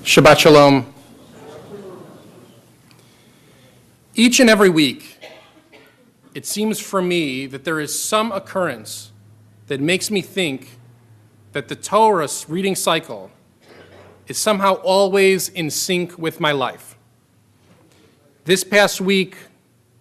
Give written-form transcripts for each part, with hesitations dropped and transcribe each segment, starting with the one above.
Shabbat Shalom. Each and every week, it seems for me that there is some occurrence that makes me think that the Torah's reading cycle is somehow always in sync with my life. This past week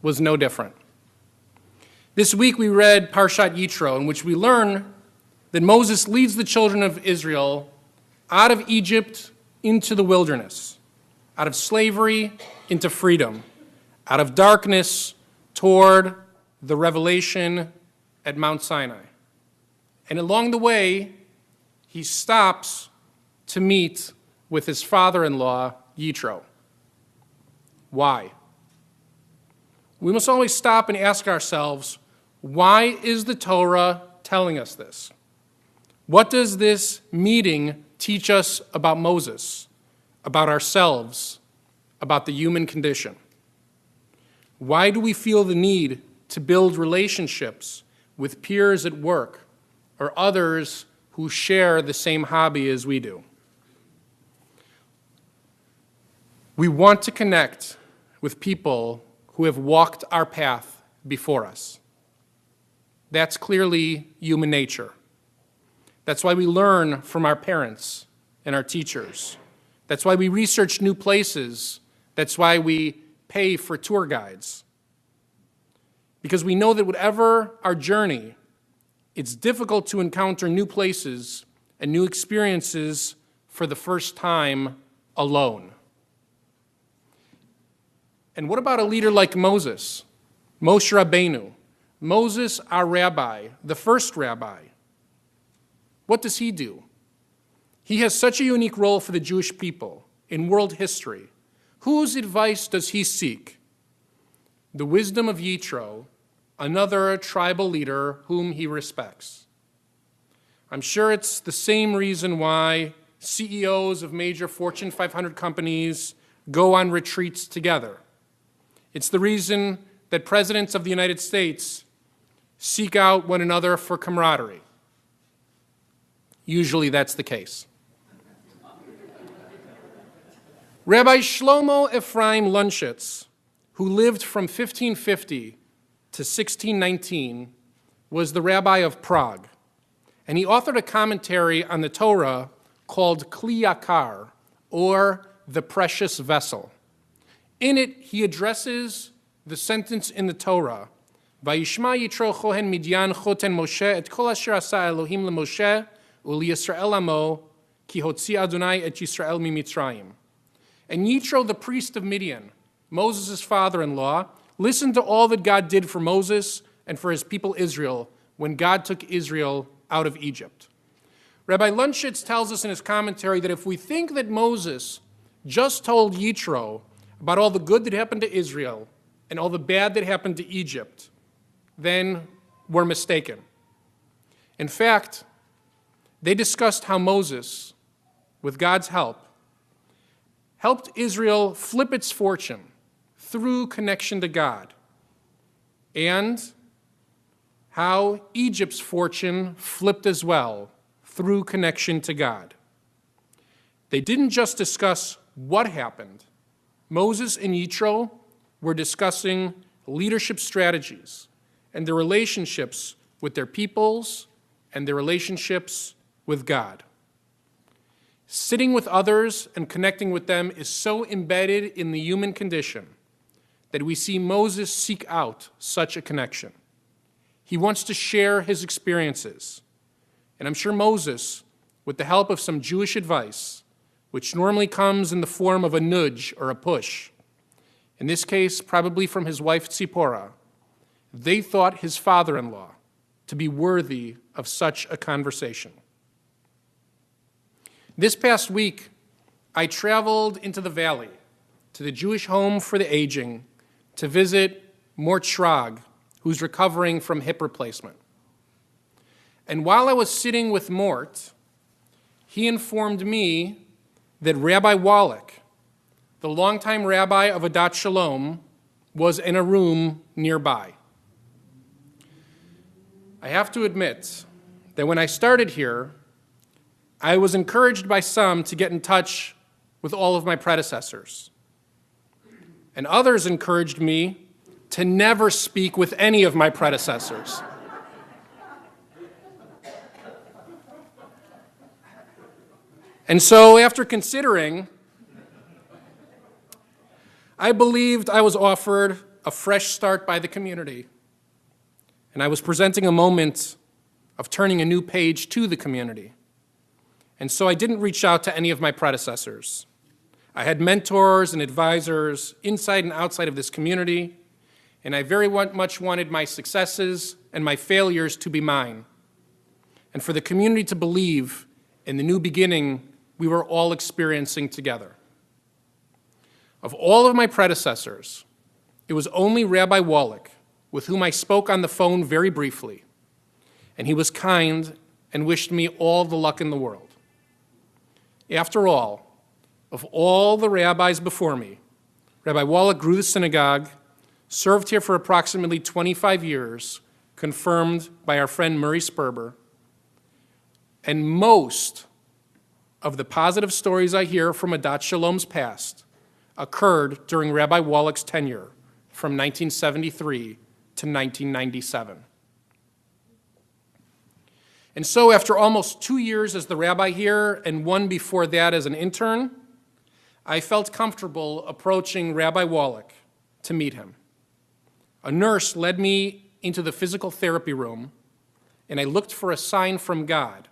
was no different. This week we read Parshat Yitro, in which we learn that Moses leads the children of Israel out of Egypt into the wilderness, out of slavery into freedom, out of darkness toward the revelation at Mount Sinai. And along the way, he stops to meet with his father-in-law, Yitro. Why? We must always stop and ask ourselves, why is the Torah telling us this? What does this meeting teach us about Moses, about ourselves, about the human condition? Why do we feel the need to build relationships with peers at work or others who share the same hobby as we do? We want to connect with people who have walked our path before us. That's clearly human nature. That's why we learn from our parents and our teachers. That's why we research new places. That's why we pay for tour guides. Because we know that whatever our journey, it's difficult to encounter new places and new experiences for the first time alone. And what about a leader like Moses, Moshe Rabbeinu, Moses, our rabbi, the first rabbi? What does he do? He has such a unique role for the Jewish people in world history. Whose advice does he seek? The wisdom of Yitro, another tribal leader whom he respects. I'm sure it's the same reason why CEOs of major Fortune 500 companies go on retreats together. It's the reason that presidents of the United States seek out one another for camaraderie. Usually that's the case. Rabbi Shlomo Ephraim Lunshitz, who lived from 1550 to 1619, was the rabbi of Prague, and he authored a commentary on the Torah called Kli Yakar, or the precious vessel. In it, he addresses the sentence in the Torah, Vayishma Yitro Chohen Midyan Choten Moshe et kol asher asa Elohim leMoshe Uli Yisrael Amo, ki hotzi Adonai et Yisrael miMitzrayim. And Yitro, the priest of Midian, Moses' father-in-law, listened to all that God did for Moses and for his people Israel when God took Israel out of Egypt. Rabbi Lunshitz tells us in his commentary that if we think that Moses just told Yitro about all the good that happened to Israel and all the bad that happened to Egypt, then we're mistaken. In fact, they discussed how Moses, with God's help, helped Israel flip its fortune through connection to God, and how Egypt's fortune flipped as well through connection to God. They didn't just discuss what happened. Moses and Yitro were discussing leadership strategies and their relationships with their peoples and their relationships with God. Sitting with others and connecting with them is so embedded in the human condition that we see Moses seek out such a connection. He wants to share his experiences. And I'm sure Moses, with the help of some Jewish advice, which normally comes in the form of a nudge or a push, in this case, probably from his wife Tzipporah, they thought his father-in-law to be worthy of such a conversation. This past week, I traveled into the valley to the Jewish Home for the Aging to visit Mort Shrag, who's recovering from hip replacement. And while I was sitting with Mort, he informed me that Rabbi Wallack, the longtime rabbi of Adat Shalom, was in a room nearby. I have to admit that when I started here, I was encouraged by some to get in touch with all of my predecessors. And others encouraged me to never speak with any of my predecessors. And so, after considering, I believed I was offered a fresh start by the community, and I was presenting a moment of turning a new page to the community. And so I didn't reach out to any of my predecessors. I had mentors and advisors inside and outside of this community, and I very much wanted my successes and my failures to be mine, and for the community to believe in the new beginning we were all experiencing together. Of all of my predecessors, it was only Rabbi Wallack with whom I spoke on the phone very briefly, and he was kind and wished me all the luck in the world. After all, of all the rabbis before me, Rabbi Wallack grew the synagogue, served here for approximately 25 years, confirmed by our friend Murray Sperber, and most of the positive stories I hear from Adat Shalom's past occurred during Rabbi Wallack's tenure from 1973 to 1997. And so after almost 2 years as the rabbi here and one before that as an intern, I felt comfortable approaching Rabbi Wallack to meet him. A nurse led me into the physical therapy room, and I looked for a sign from God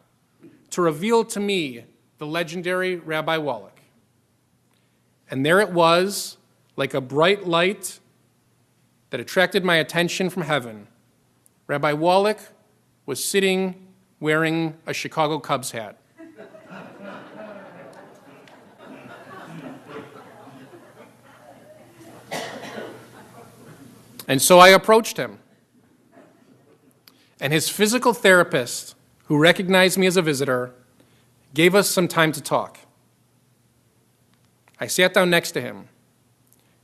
to reveal to me the legendary Rabbi Wallack. And there it was, like a bright light that attracted my attention from heaven. Rabbi Wallack was sitting wearing a Chicago Cubs hat. And so I approached him. And his physical therapist, who recognized me as a visitor, gave us some time to talk. I sat down next to him.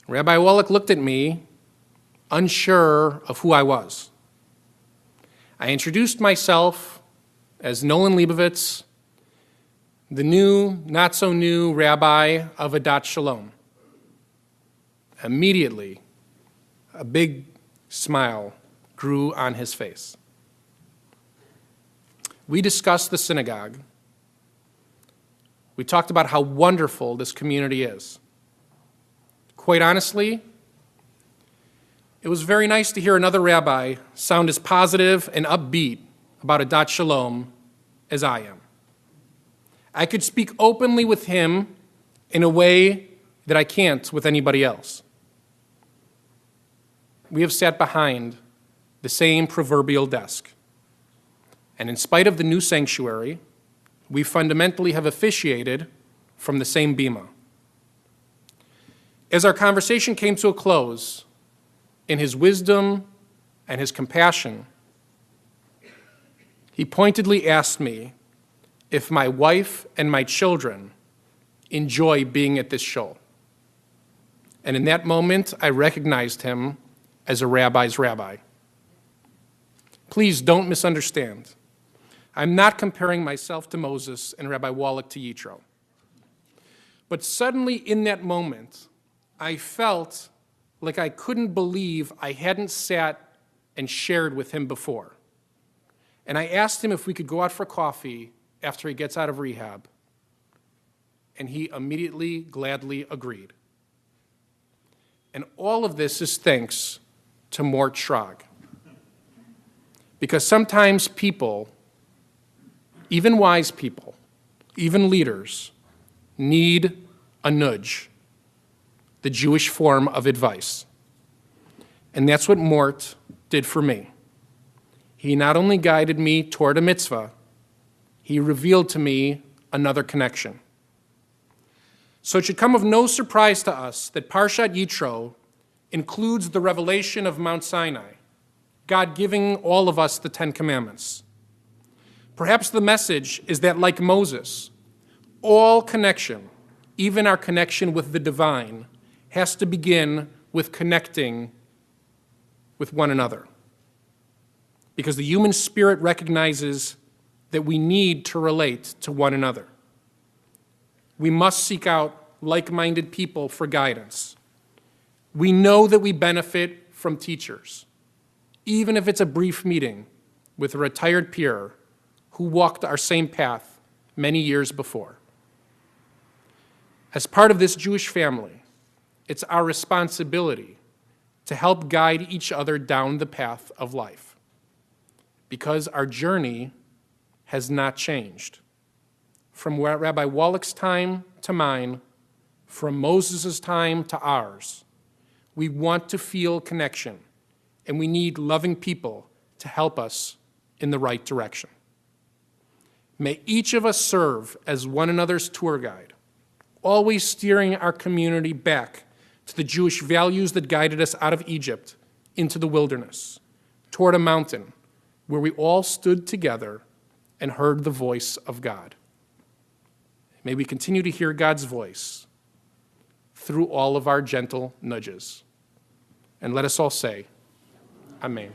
Rabbi Wallack looked at me, unsure of who I was. I introduced myself as Nolan Lebovitz, the new, not-so-new rabbi of Adat Shalom. Immediately, a big smile grew on his face. We discussed the synagogue. We talked about how wonderful this community is. Quite honestly, it was very nice to hear another rabbi sound as positive and upbeat about Adat Shalom as I am. I could speak openly with him in a way that I can't with anybody else. We have sat behind the same proverbial desk. And in spite of the new sanctuary, we fundamentally have officiated from the same bima. As our conversation came to a close, in his wisdom and his compassion, he pointedly asked me if my wife and my children enjoy being at this shul. And in that moment, I recognized him as a rabbi's rabbi. Please don't misunderstand. I'm not comparing myself to Moses and Rabbi Wallack to Yitro. But suddenly in that moment, I felt like I couldn't believe I hadn't sat and shared with him before. And I asked him if we could go out for coffee after he gets out of rehab. And he immediately, gladly agreed. And all of this is thanks to Mort Schrag. Because sometimes people, even wise people, even leaders, need a nudge, the Jewish form of advice. And that's what Mort did for me. He not only guided me toward a mitzvah, he revealed to me another connection. So it should come of no surprise to us that Parshat Yitro includes the revelation of Mount Sinai, God giving all of us the Ten Commandments. Perhaps the message is that, like Moses, all connection, even our connection with the divine, has to begin with connecting with one another. Because the human spirit recognizes that we need to relate to one another. We must seek out like-minded people for guidance. We know that we benefit from teachers, even if it's a brief meeting with a retired peer who walked our same path many years before. As part of this Jewish family, it's our responsibility to help guide each other down the path of life, because our journey has not changed. From Rabbi Wallack's time to mine, from Moses' time to ours, we want to feel connection, and we need loving people to help us in the right direction. May each of us serve as one another's tour guide, always steering our community back to the Jewish values that guided us out of Egypt into the wilderness, toward a mountain where we all stood together and heard the voice of God. May we continue to hear God's voice through all of our gentle nudges. And let us all say, Amen.